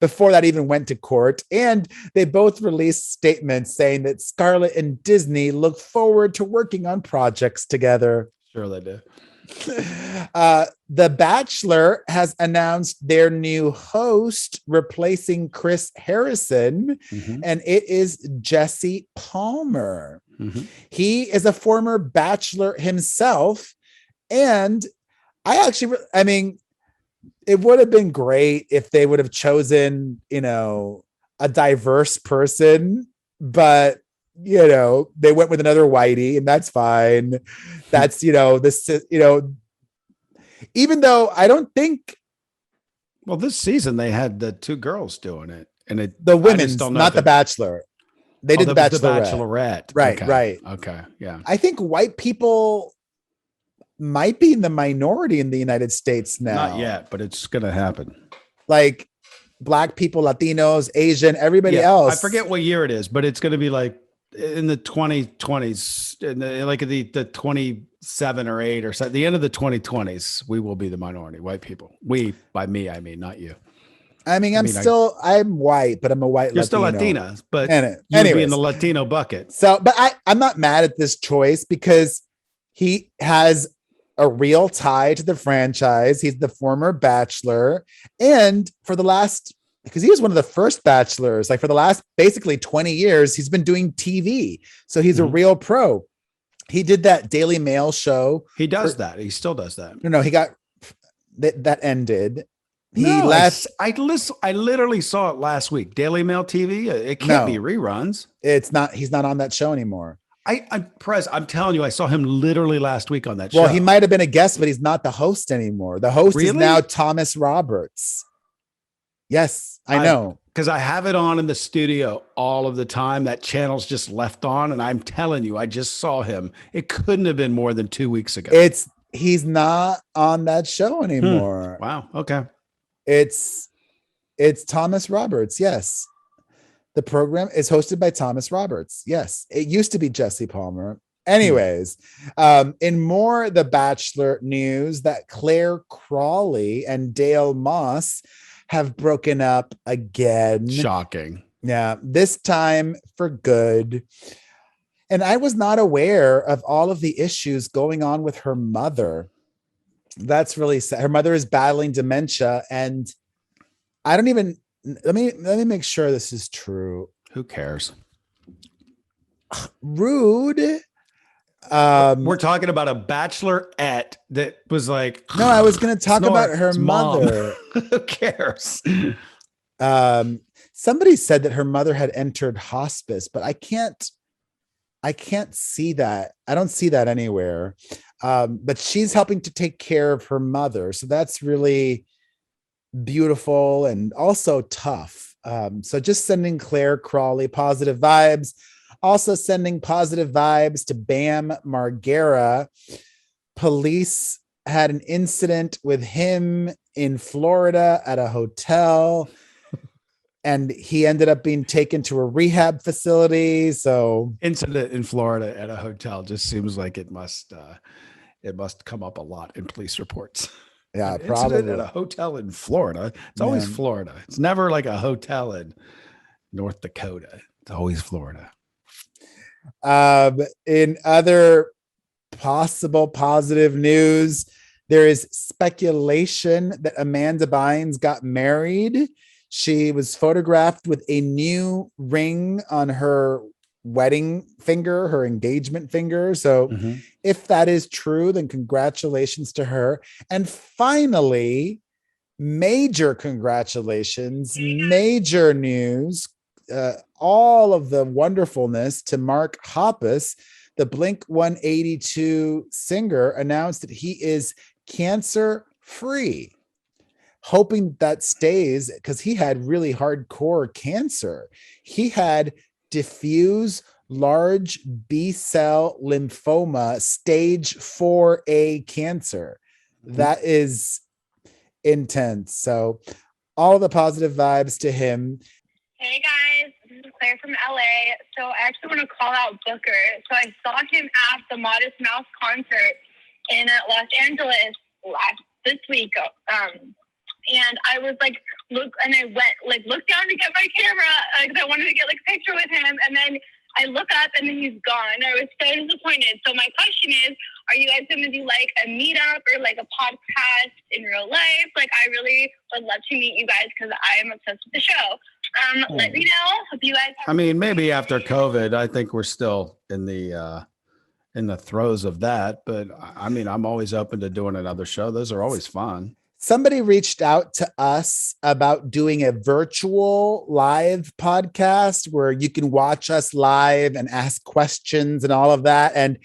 Before that even went to court. And they both released statements saying that Scarlett and Disney look forward to working on projects together. Sure they do. The Bachelor has announced their new host replacing Chris Harrison, and it is Jesse Palmer. He is a former Bachelor himself, and I mean, it would have been great if they would have chosen, a diverse person, but they went with another whitey, and that's fine. That's, even though I don't think. Well, this season they had the two girls doing it, and the women's, not the Bachelor. They did the Bachelorette. Right. Right. Okay. Yeah. I think white people might be in the minority in the United States now. Not yet, but it's going to happen. Like Black people, Latinos, Asian, everybody else. I forget what year it is, but it's going to be like in the 2020s, like the 27 or 8 or so, the end of the 2020s, we will be the minority, white people. We, by me, I mean, not you. I'm white, but I'm a white You're Latino. still Latina, but you'd be in the Latino bucket. So, but I'm not mad at this choice because he has a real tie to the franchise. He's the former Bachelor. And because he was one of the first Bachelors, like for the last basically 20 years, he's been doing TV. So he's a real pro. He did that Daily Mail show. He does that. He still does that. No, he got that ended. He left. I literally saw it last week. Daily Mail TV. It can't be reruns. It's not. He's not on that show anymore. I'm telling you, I saw him literally last week on that show. Well, he might have been a guest, but he's not the host anymore. The host is now Thomas Roberts. Yes, I know. Because I have it on in the studio all of the time. That channel's just left on. And I'm telling you, I just saw him. It couldn't have been more than 2 weeks ago. He's not on that show anymore. Wow. Okay. It's Thomas Roberts. Yes. The program is hosted by Thomas Roberts. Yes. It used to be Jesse Palmer. Anyways, in more The Bachelor news, that Claire Crawley and Dale Moss have broken up again. Shocking. Yeah. This time for good. And I was not aware of all of the issues going on with her mother. That's really sad. Her mother is battling dementia, and I don't even let me make sure this is true. Who cares? Rude. We're talking about a bachelorette that was like, no, I was going to talk about her mother. Who cares? Somebody said that her mother had entered hospice, but I can't see that. I don't see that anywhere. But she's helping to take care of her mother. So that's really beautiful and also tough. So just sending Claire Crawley positive vibes. Also sending positive vibes to Bam Margera. Police had an incident with him in Florida at a hotel. And he ended up being taken to a rehab facility. So incident in Florida at a hotel just seems like it must come up a lot in police reports. Yeah, probably at a hotel in Florida. It's always Florida. It's never like a hotel in North Dakota. It's always Florida. In other possible positive news, there is speculation that Amanda Bynes got married. She was photographed with a new ring on her wedding finger, her engagement finger. So if that is true, then congratulations to her. And finally, major congratulations, major news, all of the wonderfulness to Mark Hoppus, the Blink-182 singer, announced that he is cancer-free. Hoping that stays, because he had really hardcore cancer. He had diffuse large B-cell lymphoma, stage 4A cancer. That is intense. So all the positive vibes to him. Hey guys, this is Claire from LA. So I actually want to call out Booker. So I saw him at the Modest Mouse concert in Los Angeles this week. And I was like, look down to get my camera because I wanted to get like a picture with him. And then I look up and then he's gone. I was so disappointed. So my question is, are you guys going to do like a meetup or like a podcast in real life? Like, I really would love to meet you guys because I am obsessed with the show. Let me know. Hope you guys have maybe after COVID, I think we're still in the throes of that. But I'm always open to doing another show. Those are always fun. Somebody reached out to us about doing a virtual live podcast where you can watch us live and ask questions and all of that. And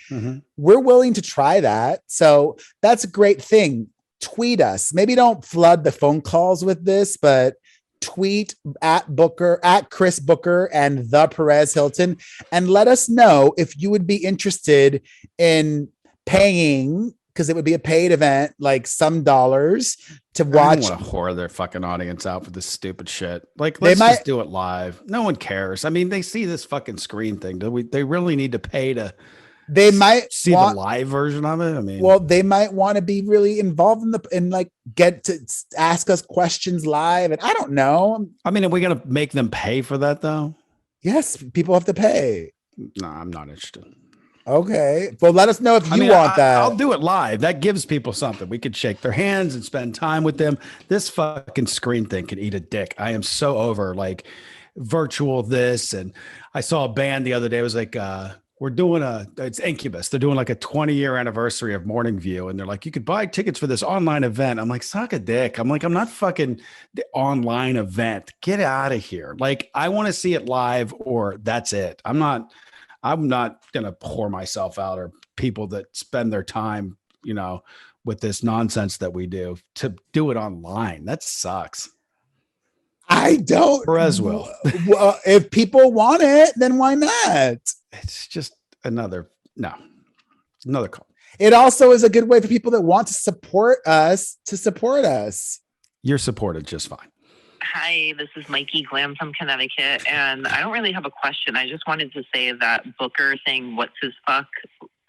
we're willing to try that. So that's a great thing. Tweet us. Maybe don't flood the phone calls with this, but tweet at Booker, at Chris Booker and the Perez Hilton, and let us know if you would be interested in paying, because it would be a paid event, like some dollars to watch. I don't want to whore their fucking audience out for this stupid shit. Like, let's just do it live. No one cares. I mean, they see this fucking screen thing. They really need to pay to they might see the live version of it. I mean, well, they might want to be really involved and like get to ask us questions live. And I don't know. I mean, are we going to make them pay for that though? Yes, people have to pay. No, I'm not interested. Okay. Well, let us know if you want that. I'll do it live. That gives people something. We could shake their hands and spend time with them. This fucking screen thing could eat a dick. I am so over like virtual this. And I saw a band the other day. It was like, we're doing it's Incubus. They're doing like a 20-year anniversary of Morning View. And they're like, you could buy tickets for this online event. I'm like, suck a dick. I'm like, I'm not fucking the online event. Get out of here. Like, I want to see it live or that's it. I'm not going to pour myself out or people that spend their time, you know, with this nonsense that we do to do it online. That sucks. I don't. Perez will. Well, if people want it, then why not? It's just another call. It also is a good way for people that want to support us to support us. You're supported just fine. Hi, this is Mikey Glam from Connecticut, and I don't really have a question. I just wanted to say that Booker saying "what's his fuck"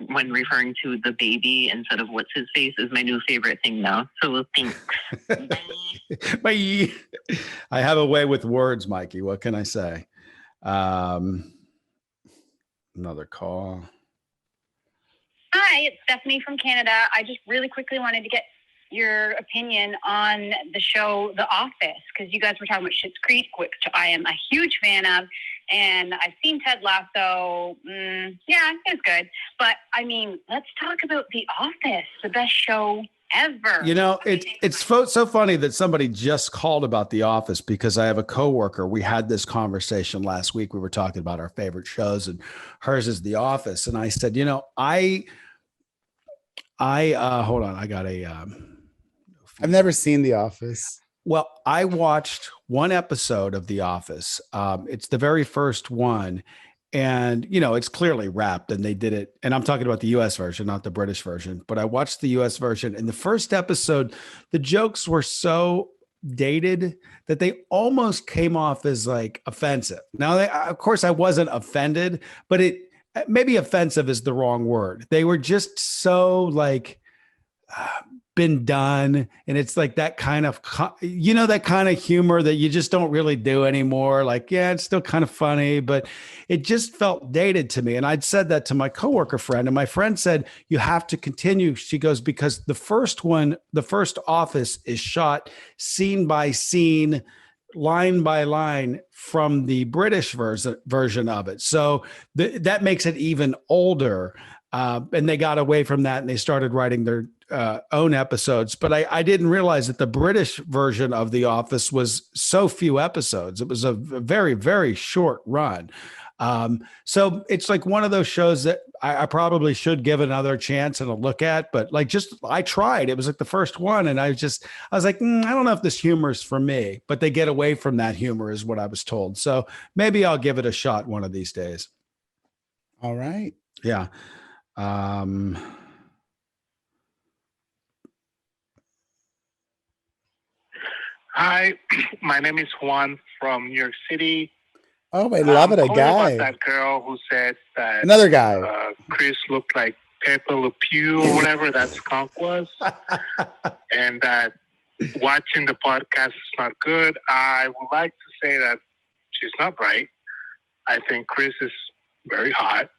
when referring to the baby instead of "what's his face" is my new favorite thing now. So thanks. Bye. Bye. I have a way with words, Mikey. What can I say? Another call. Hi, it's Stephanie from Canada. I just really quickly wanted to get your opinion on the show The Office, because you guys were talking about Schitt's Creek, which I am a huge fan of, and I've seen Ted Lasso. Yeah, it's good, but I mean, let's talk about The Office, the best show ever. You know, it's so funny that somebody just called about The Office, because I have a coworker. We had this conversation last week. We were talking about our favorite shows, and hers is The Office, and I said, you know, I hold on, I got I've never seen The Office. Well, I watched one episode of The Office. It's the very first one. And, you know, it's clearly wrapped and they did it. And I'm talking about the US version, not the British version. But I watched the US version. And the first episode, the jokes were so dated that they almost came off as like offensive. Now, of course, I wasn't offended, but maybe offensive is the wrong word. They were just so like been done, and it's like that kind of, you know, that kind of humor that you just don't really do anymore. Like, yeah, it's still kind of funny, but it just felt dated to me. And I'd said that to my coworker friend, and my friend said, you have to continue. She goes, because the first Office is shot scene by scene, line by line from the British version of it. So that makes it even older. And they got away from that and they started writing their own episodes. But I didn't realize that the British version of The Office was so few episodes. It was a very, very short run. So it's like one of those shows that I probably should give another chance and a look at, but like I tried. It was like the first one. And I was like, I don't know if this humor is for me, but they get away from that humor is what I was told. So maybe I'll give it a shot one of these days. All right. Yeah. Hi, my name is Juan from New York City. Oh, I love it. A guy. About that girl who said that another guy. Chris looked like Pepe Le Pew or whatever that skunk was, and that watching the podcast is not good. I would like to say that she's not right. I think Chris is very hot.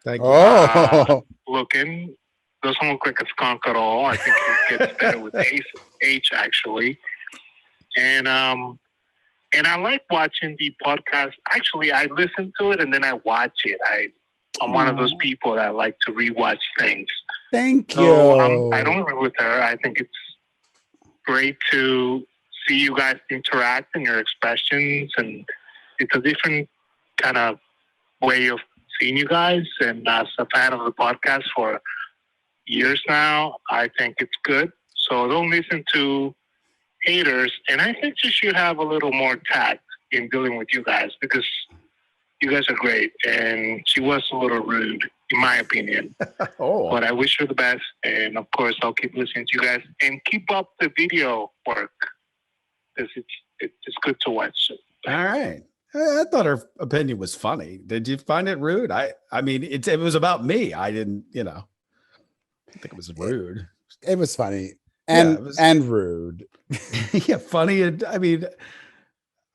Thank you. Looking doesn't look like a skunk at all. I think he gets better with age actually. And I like watching the podcast. Actually, I listen to it and then I watch it. I'm one of those people that like to rewatch things. Thank you. So I don't agree with her. I think it's great to see you guys interact and your expressions, and it's a different kind of way of seeing you guys. And as a fan of the podcast for years now, I think it's good. So don't listen to haters, and I think you should have a little more tact in dealing with you guys, because you guys are great, and she was a little rude, in my opinion. But I wish her the best, and of course, I'll keep listening to you guys, and keep up the video work, because it's good to watch. All right. I thought her opinion was funny. Did you find it rude? I mean, it was about me. I didn't, I think it was rude. It was funny and rude. Yeah, funny. And I mean,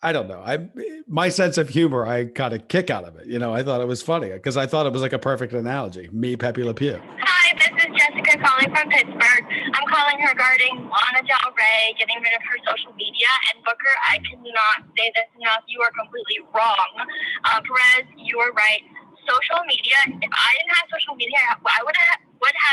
I don't know. My sense of humor, I got a kick out of it. I thought it was funny because I thought it was like a perfect analogy. Me, Pepe Le Pew. Hi, this is Jessica calling from Pittsburgh. I'm calling regarding Lana Del Rey getting rid of her social media. And Booker, I cannot say this enough. You are completely wrong. Perez, you are right. Social media, if I didn't have social media, I would have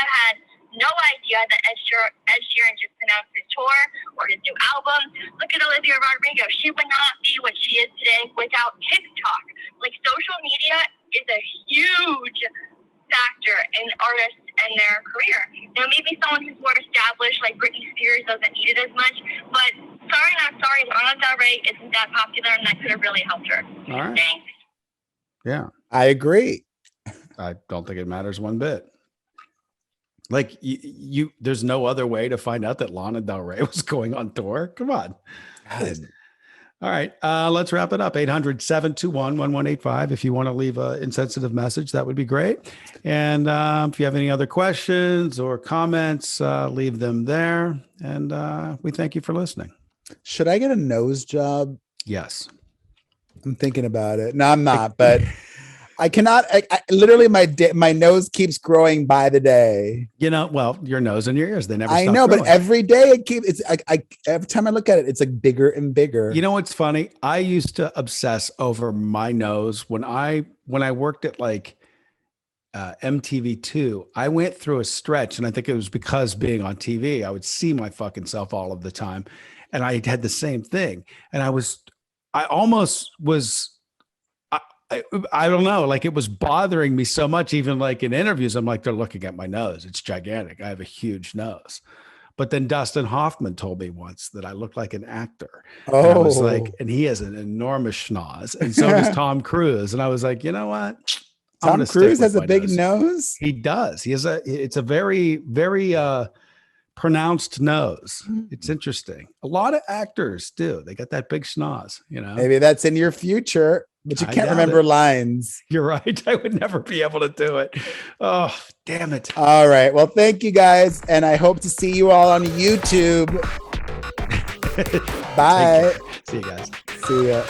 had no idea that Ed Sheeran just announced his tour or his new album. Look at Olivia Rodrigo. She would not be what she is today without TikTok. Like, social media is a huge factor in artists and their career. Now, maybe someone who's more established, like Britney Spears, doesn't need it as much, but sorry, not sorry, Lana Del Rey isn't that popular, and that could have really helped her. All right. Thanks. Yeah. I agree. I don't think it matters one bit. Like there's no other way to find out that Lana Del Rey was going on tour. Come on. God. All right. Let's wrap it up. 800-721-1185. If you want to leave an insensitive message, that would be great. And if you have any other questions or comments, leave them there. And we thank you for listening. Should I get a nose job? Yes. I'm thinking about it. No, I'm not, but I cannot. I literally, my nose keeps growing by the day. Well, your nose and your ears, they never stop I know, growing. but every day every time I look at it, it's like bigger and bigger. You know what's funny? I used to obsess over my nose when I worked at like MTV2. I went through a stretch, and I think it was because being on TV, I would see my fucking self all of the time, and I had the same thing. And I almost was. I don't know, like it was bothering me so much, even like in interviews, I'm like, they're looking at my nose. It's gigantic. I have a huge nose. But then Dustin Hoffman told me once that I look like an actor. Oh, and I was like, and he has an enormous schnoz. And so does Tom Cruise. And I was like, you know what? Tom Cruise has a big nose. He does. It's a very, very pronounced nose. It's interesting. A lot of actors do. They got that big schnoz, Maybe that's in your future. But you can't remember lines. You're right. I would never be able to do it. Oh, damn it. All right. Well, thank you guys. And I hope to see you all on YouTube. Bye. See you guys. See ya.